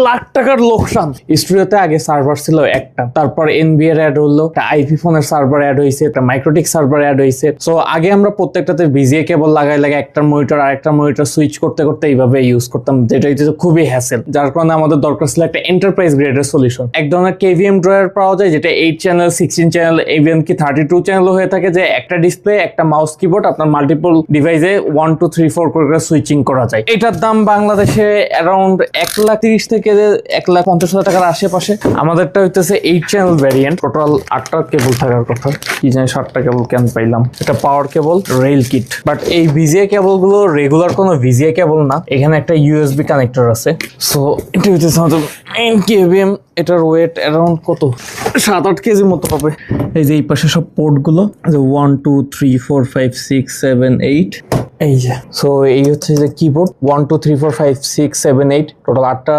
লাখ টাকার লোকসান। স্টুডিওতে আগে সার্ভার ছিল একটা, তারপর এনবিআর অ্যাড হলো, একটা আইপি ফোনের সার্ভার অ্যাড হয়েছে, একটা মাইক্রোটিক সার্ভার অ্যাড হয়েছে। সো আগে আমরা প্রত্যেকটাতে ভিজিএ কেবল লাগাই একটা মনিটর আর একটা মনিটর সুইচ করতে করতে এইভাবে ইউজ করতাম, যেটা হচ্ছে খুবই হ্যাসেল। যার কারণে আমাদের দরকার ছিল একটা এন্টারপ্রাইজ গ্রেডের সলিউশন। এক ধরনের কেভিএম ড্রয়ার পাওয়া যায় যেটা 8 চ্যানেল, 16 চ্যানেল, ইভেন কি 32 চ্যানেল হয়ে থাকে, যে একটা ডিসপ্লে, একটা মাউস, কিবোর্ড, আপনার মাল্টিপল ডিভাইসে 1 2 3 4 করে সুইচিং করা যায়। এটার দাম বাংলাদেশে অ্যারাউন্ড 1,30,000 থেকে 1,50,000 টাকার আশেপাশে। আমাদেরটা হইতেছে 8 চ্যানেল ভ্যারিয়েন্ট, টোটাল 8টা কেবল থাকার কথা, কি জানি 7টা কেবল কেন পাইলাম। এটা পাওয়ার কেবল, রেল কিট। বাট এই ভিজিএ কেবল গুলো রেগুলার কোনো ভিজিএ কেবল না, এখানে একটা ইউএসবি কানেক্টর আছে। সো এটা হইতেছে আমাদের মেইন কেভিএম। এটার ওয়েট অ্যারাউন্ড কত, 7-8 কেজি মতো হবে। এই যে এই পাশে সব পোর্ট গুলো, 1 2 3 4 5 6 7 8, এই যে। সো এই হচ্ছে যে কিবোর্ড, 1 2 3 4 5 6 7 8, টোটাল 8টা